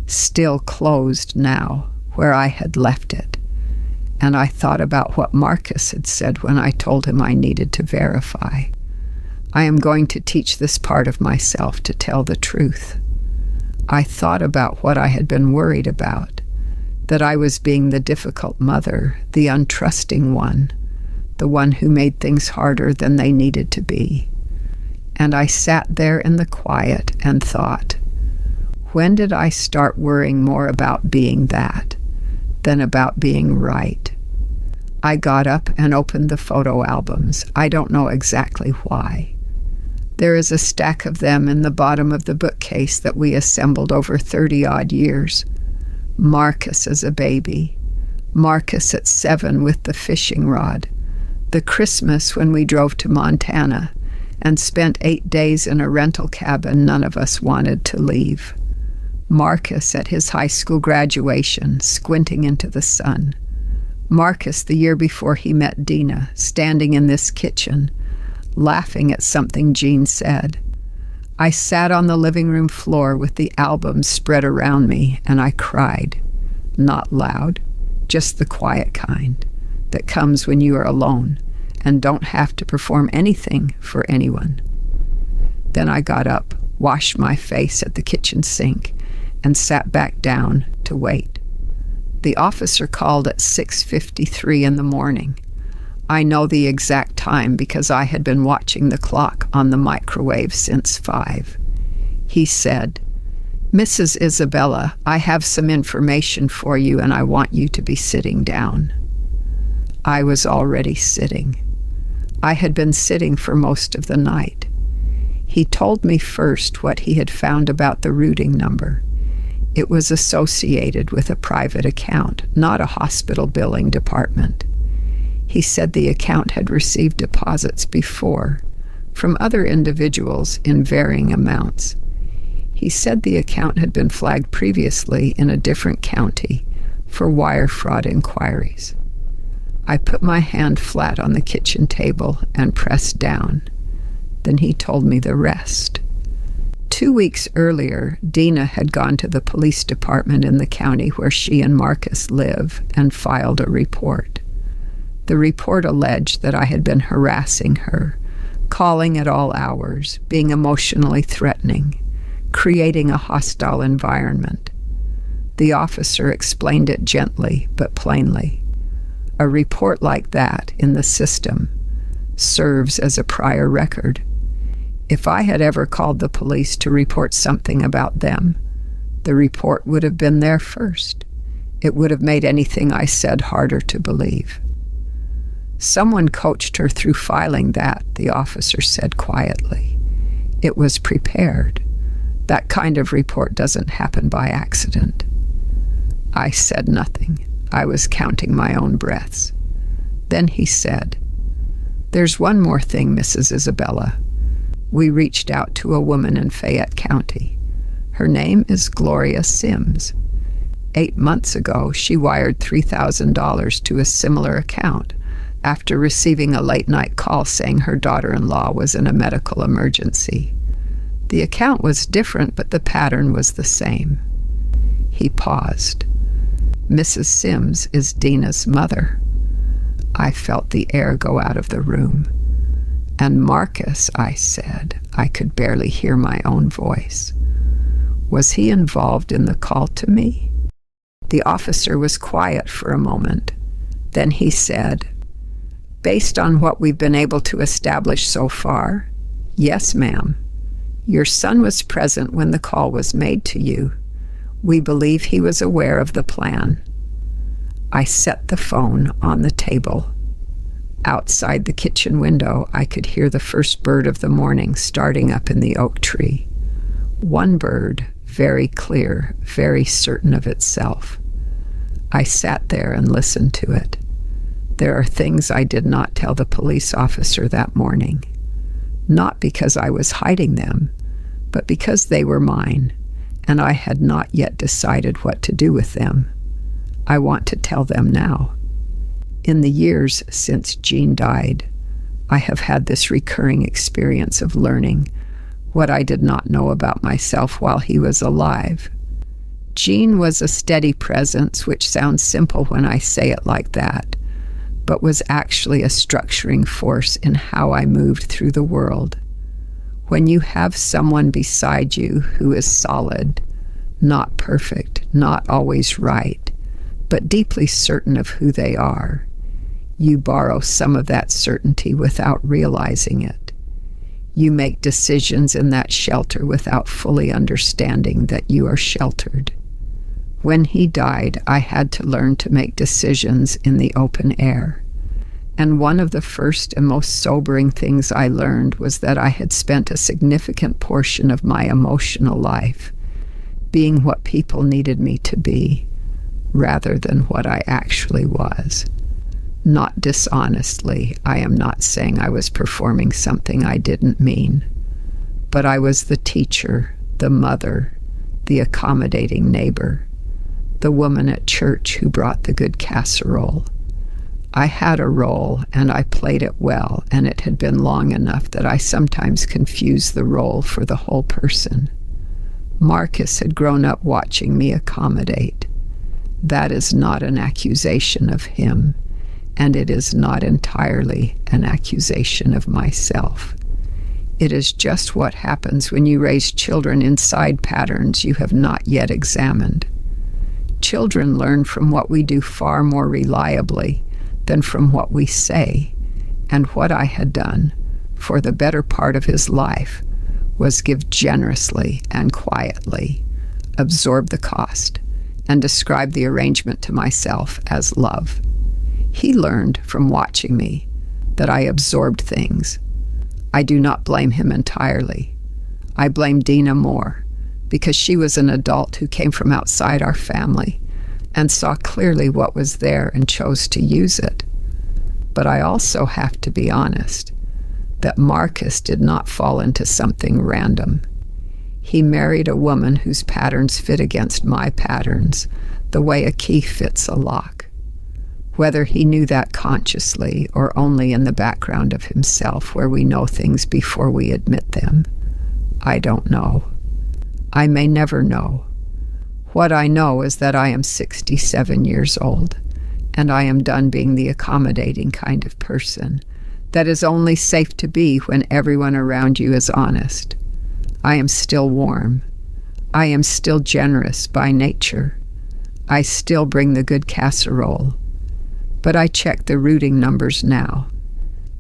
still closed now, where I had left it. And I thought about what Marcus had said when I told him I needed to verify. I am going to teach this part of myself to tell the truth. I thought about what I had been worried about, that I was being the difficult mother, the untrusting one, the one who made things harder than they needed to be. And I sat there in the quiet and thought, when did I start worrying more about being that than about being right? I got up and opened the photo albums. I don't know exactly why. There is a stack of them in the bottom of the bookcase that we assembled over 30-odd years. Marcus as a baby, Marcus at 7 with the fishing rod, the Christmas when we drove to Montana and spent 8 days in a rental cabin none of us wanted to leave. Marcus at his high school graduation, squinting into the sun. Marcus the year before he met Dina, standing in this kitchen, laughing at something Jean said. I sat on the living room floor with the albums spread around me, and I cried. Not loud, just the quiet kind that comes when you are alone and don't have to perform anything for anyone. Then I got up, washed my face at the kitchen sink, and sat back down to wait. The officer called at 6:53 in the morning. I know the exact time because I had been watching the clock on the microwave since 5. He said, "Mrs. Isabella, I have some information for you and I want you to be sitting down." I was already sitting. I had been sitting for most of the night. He told me first what he had found about the routing number. It was associated with a private account, not a hospital billing department. He said the account had received deposits before from other individuals in varying amounts. He said the account had been flagged previously in a different county for wire fraud inquiries. I put my hand flat on the kitchen table and pressed down. Then he told me the rest. 2 weeks earlier, Dina had gone to the police department in the county where she and Marcus live and filed a report. The report alleged that I had been harassing her, calling at all hours, being emotionally threatening, creating a hostile environment. The officer explained it gently but plainly. A report like that in the system serves as a prior record. If I had ever called the police to report something about them, the report would have been there first. It would have made anything I said harder to believe. Someone coached her through filing that, the officer said quietly. It was prepared. That kind of report doesn't happen by accident. I said nothing. I was counting my own breaths. Then he said, "There's one more thing, Mrs. Isabella. We reached out to a woman in Fayette County. Her name is Gloria Sims. 8 months ago, she wired $3,000 to a similar account after receiving a late-night call saying her daughter-in-law was in a medical emergency. The account was different, but the pattern was the same." He paused. "Mrs. Sims is Dina's mother." I felt the air go out of the room. "And Marcus," I said. I could barely hear my own voice. "Was he involved in the call to me?" The officer was quiet for a moment. Then he said, "Based on what we've been able to establish so far, yes, ma'am. Your son was present when the call was made to you. We believe he was aware of the plan." I set the phone on the table. Outside the kitchen window, I could hear the first bird of the morning starting up in the oak tree. One bird, very clear, very certain of itself. I sat there and listened to it. There are things I did not tell the police officer that morning. Not because I was hiding them, but because they were mine, and I had not yet decided what to do with them. I want to tell them now. In the years since Gene died, I have had this recurring experience of learning what I did not know about myself while he was alive. Gene was a steady presence, which sounds simple when I say it like that, but was actually a structuring force in how I moved through the world. When you have someone beside you who is solid, not perfect, not always right, but deeply certain of who they are, you borrow some of that certainty without realizing it. You make decisions in that shelter without fully understanding that you are sheltered. When he died, I had to learn to make decisions in the open air. And one of the first and most sobering things I learned was that I had spent a significant portion of my emotional life being what people needed me to be, rather than what I actually was. Not dishonestly, I am not saying I was performing something I didn't mean, but I was the teacher, the mother, the accommodating neighbor, the woman at church who brought the good casserole. I had a role, and I played it well, and it had been long enough that I sometimes confused the role for the whole person. Marcus had grown up watching me accommodate. That is not an accusation of him, and it is not entirely an accusation of myself. It is just what happens when you raise children inside patterns you have not yet examined. Children learn from what we do far more reliably than from what we say, and what I had done for the better part of his life was give generously and quietly, absorb the cost, and describe the arrangement to myself as love. He learned from watching me that I absorbed things. I do not blame him entirely. I blame Dina more, because she was an adult who came from outside our family and saw clearly what was there and chose to use it. But I also have to be honest that Marcus did not fall into something random. He married a woman whose patterns fit against my patterns, the way a key fits a lock. Whether he knew that consciously or only in the background of himself, where we know things before we admit them, I don't know. I may never know. What I know is that I am 67 years old, and I am done being the accommodating kind of person that is only safe to be when everyone around you is honest. I am still warm, I am still generous by nature. I still bring the good casserole. But I check the routing numbers now.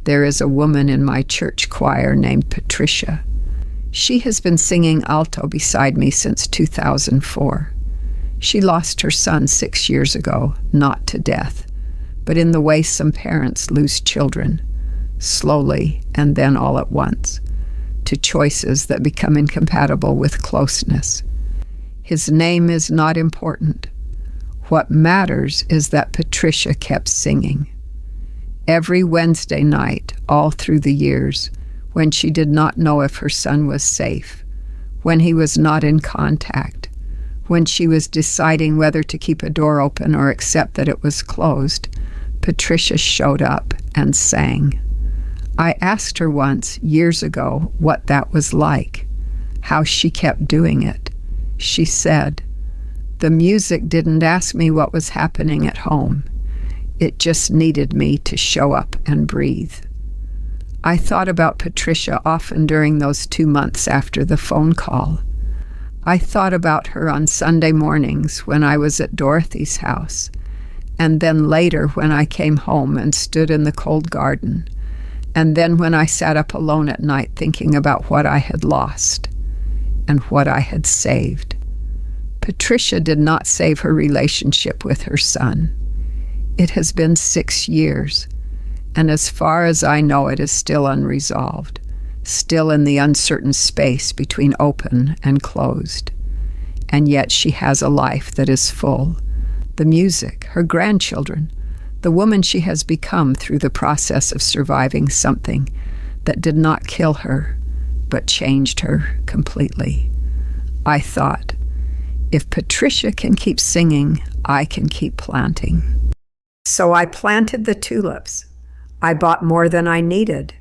There is a woman in my church choir named Patricia. She has been singing alto beside me since 2004. She lost her son 6 years ago, not to death, but in the way some parents lose children, slowly and then all at once, to choices that become incompatible with closeness. His name is not important. What matters is that Patricia kept singing. Every Wednesday night, all through the years, when she did not know if her son was safe, when he was not in contact, when she was deciding whether to keep a door open or accept that it was closed, Patricia showed up and sang. I asked her once, years ago, what that was like, how she kept doing it. She said, "The music didn't ask me what was happening at home. It just needed me to show up and breathe." I thought about Patricia often during those 2 months after the phone call. I thought about her on Sunday mornings when I was at Dorothy's house, and then later when I came home and stood in the cold garden, and then when I sat up alone at night thinking about what I had lost and what I had saved. Patricia did not save her relationship with her son. It has been 6 years, and as far as I know, it is still unresolved, still in the uncertain space between open and closed. And yet she has a life that is full. The music, her grandchildren, the woman she has become through the process of surviving something that did not kill her, but changed her completely. I thought, if Patricia can keep singing, I can keep planting. So I planted the tulips. I bought more than I needed,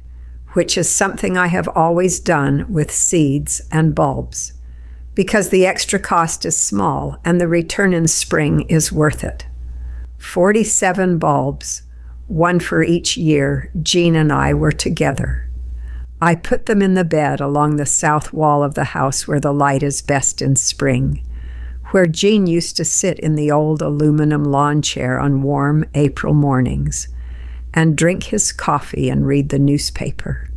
which is something I have always done with seeds and bulbs, because the extra cost is small and the return in spring is worth it. 47 bulbs, one for each year, Jean and I were together. I put them in the bed along the south wall of the house where the light is best in spring, where Jean used to sit in the old aluminum lawn chair on warm April mornings and drink his coffee and read the newspaper.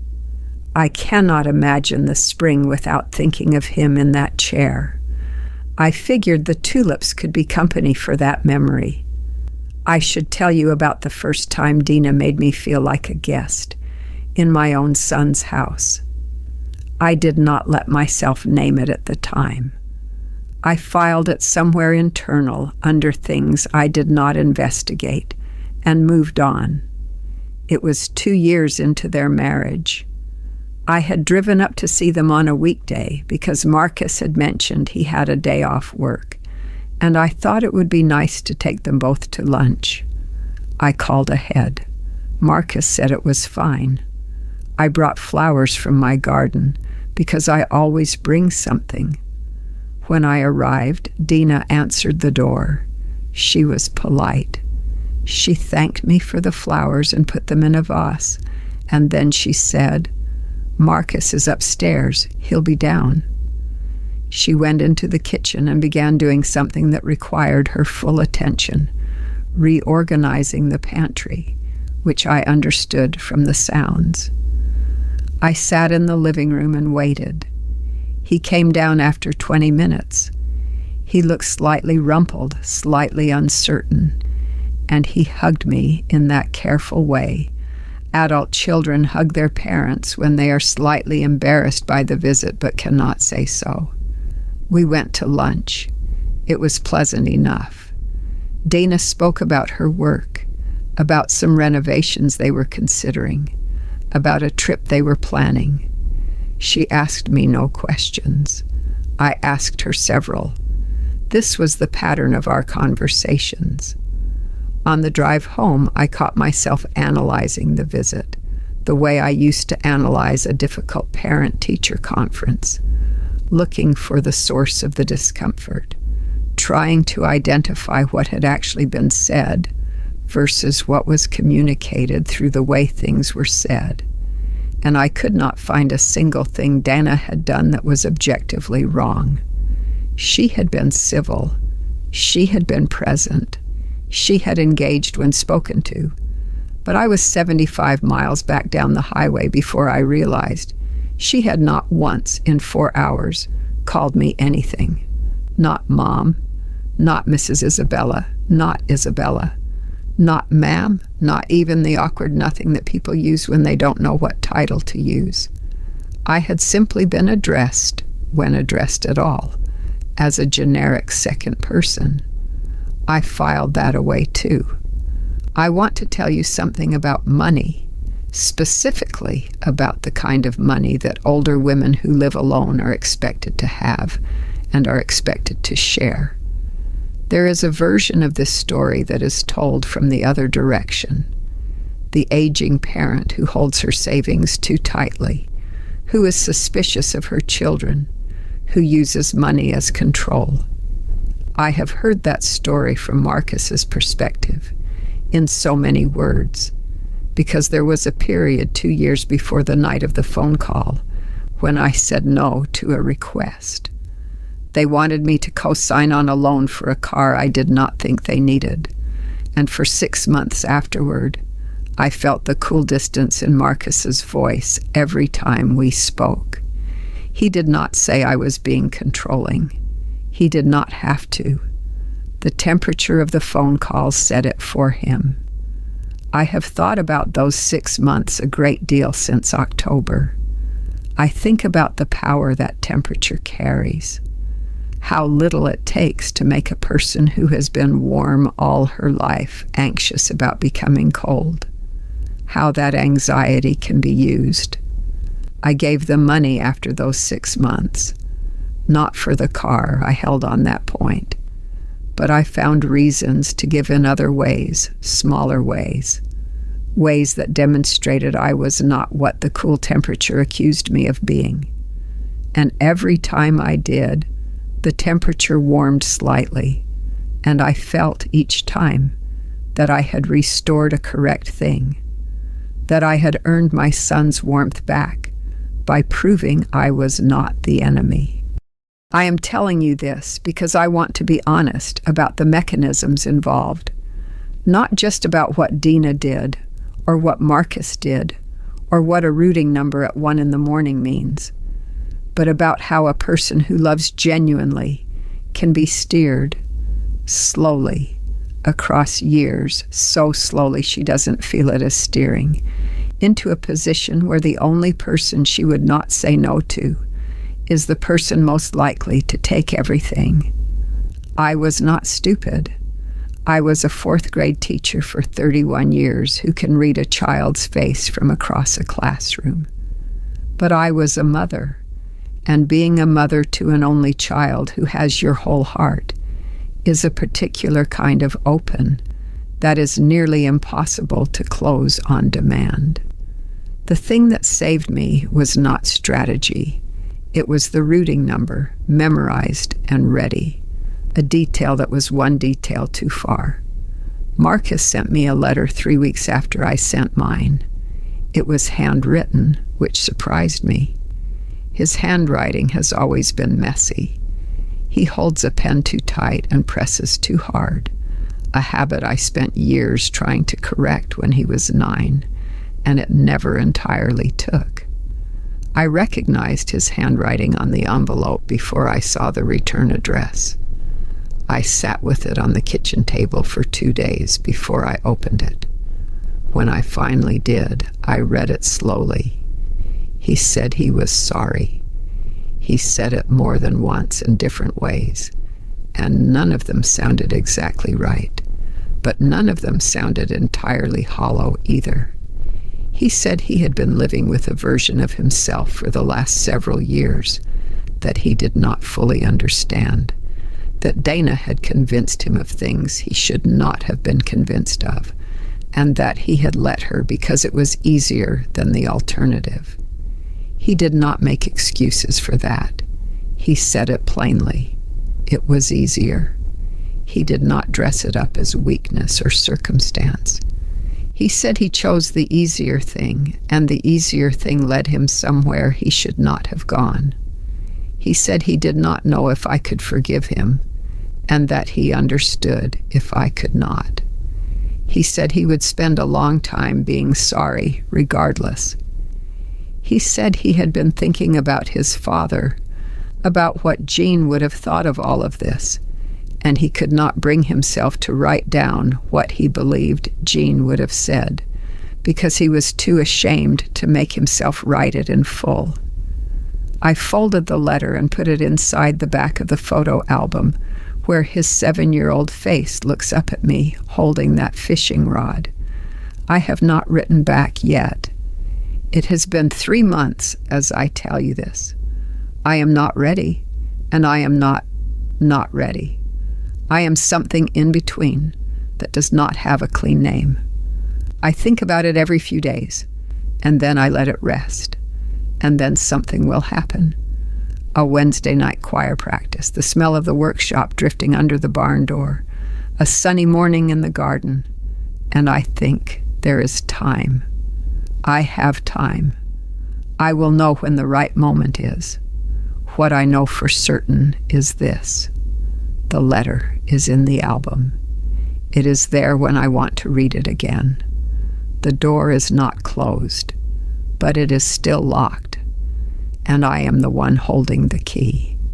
I cannot imagine the spring without thinking of him in that chair. I figured the tulips could be company for that memory. I should tell you about the first time Dina made me feel like a guest in my own son's house. I did not let myself name it at the time. I filed it somewhere internal under things I did not investigate and moved on. It was 2 years into their marriage. I had driven up to see them on a weekday because Marcus had mentioned he had a day off work, and I thought it would be nice to take them both to lunch. I called ahead. Marcus said it was fine. I brought flowers from my garden because I always bring something. When I arrived, Dina answered the door. She was polite. She thanked me for the flowers and put them in a vase, and then she said, "Marcus is upstairs. He'll be down." She went into the kitchen and began doing something that required her full attention, reorganizing the pantry, which I understood from the sounds. I sat in the living room and waited. He came down after 20 minutes. He looked slightly rumpled, slightly uncertain, and he hugged me in that careful way adult children hug their parents when they are slightly embarrassed by the visit but cannot say so. We went to lunch. It was pleasant enough. Dana spoke about her work, about some renovations they were considering, about a trip they were planning. She asked me no questions. I asked her several. This was the pattern of our conversations. On the drive home, I caught myself analyzing the visit, the way I used to analyze a difficult parent-teacher conference, looking for the source of the discomfort, trying to identify what had actually been said versus what was communicated through the way things were said. And I could not find a single thing Dana had done that was objectively wrong. She had been civil. She had been present. She had engaged when spoken to. But I was 75 miles back down the highway before I realized she had not once in 4 hours called me anything. Not Mom, not Mrs. Isabella, not Isabella, not Ma'am, not even the awkward nothing that people use when they don't know what title to use. I had simply been addressed, when addressed at all, as a generic second person. I filed that away too. I want to tell you something about money, specifically about the kind of money that older women who live alone are expected to have and are expected to share. There is a version of this story that is told from the other direction. The aging parent who holds her savings too tightly, who is suspicious of her children, who uses money as control. I have heard that story from Marcus's perspective, in so many words, because there was a period 2 years before the night of the phone call when I said no to a request. They wanted me to co-sign on a loan for a car I did not think they needed, and for 6 months afterward, I felt the cool distance in Marcus's voice every time we spoke. He did not say I was being controlling. He did not have to. The temperature of the phone call said it for him. I have thought about those 6 months a great deal since October. I think about the power that temperature carries, how little it takes to make a person who has been warm all her life anxious about becoming cold, how that anxiety can be used. I gave them money after those 6 months. Not for the car, I held on that point. But I found reasons to give in other ways, smaller ways that demonstrated I was not what the cool temperature accused me of being. And every time I did, the temperature warmed slightly, and I felt each time that I had restored a correct thing, that I had earned my son's warmth back by proving I was not the enemy. I am telling you this because I want to be honest about the mechanisms involved, not just about what Dina did, or what Marcus did, or what a routing number at 1 a.m. means, but about how a person who loves genuinely can be steered slowly across years, so slowly she doesn't feel it as steering, into a position where the only person she would not say no to is the person most likely to take everything. I was not stupid. I was a 4th grade teacher for 31 years who can read a child's face from across a classroom. But I was a mother, and being a mother to an only child who has your whole heart is a particular kind of open that is nearly impossible to close on demand. The thing that saved me was not strategy. It was the routing number, memorized and ready, a detail that was one detail too far. Marcus sent me a letter 3 weeks after I sent mine. It was handwritten, which surprised me. His handwriting has always been messy. He holds a pen too tight and presses too hard, a habit I spent years trying to correct when he was 9, and it never entirely took. I recognized his handwriting on the envelope before I saw the return address. I sat with it on the kitchen table for 2 days before I opened it. When I finally did, I read it slowly. He said he was sorry. He said it more than once in different ways, and none of them sounded exactly right, but none of them sounded entirely hollow either. He said he had been living with a version of himself for the last several years that he did not fully understand, that Dana had convinced him of things he should not have been convinced of, and that he had let her because it was easier than the alternative. He did not make excuses for that. He said it plainly. It was easier. He did not dress it up as weakness or circumstance. He said he chose the easier thing, and the easier thing led him somewhere he should not have gone. He said he did not know if I could forgive him, and that he understood if I could not. He said he would spend a long time being sorry regardless. He said he had been thinking about his father, about what Jean would have thought of all of this, and he could not bring himself to write down what he believed Jean would have said, because he was too ashamed to make himself write it in full. I folded the letter and put it inside the back of the photo album, where his 7-year-old face looks up at me holding that fishing rod. I have not written back yet. It has been 3 months as I tell you this. I am not ready, and I am not ready. I am something in between that does not have a clean name. I think about it every few days, and then I let it rest, and then something will happen. A Wednesday night choir practice, the smell of the workshop drifting under the barn door, a sunny morning in the garden, and I think there is time. I have time. I will know when the right moment is. What I know for certain is this: the letter is in the album. It is there when I want to read it again. The door is not closed, but it is still locked, and I am the one holding the key.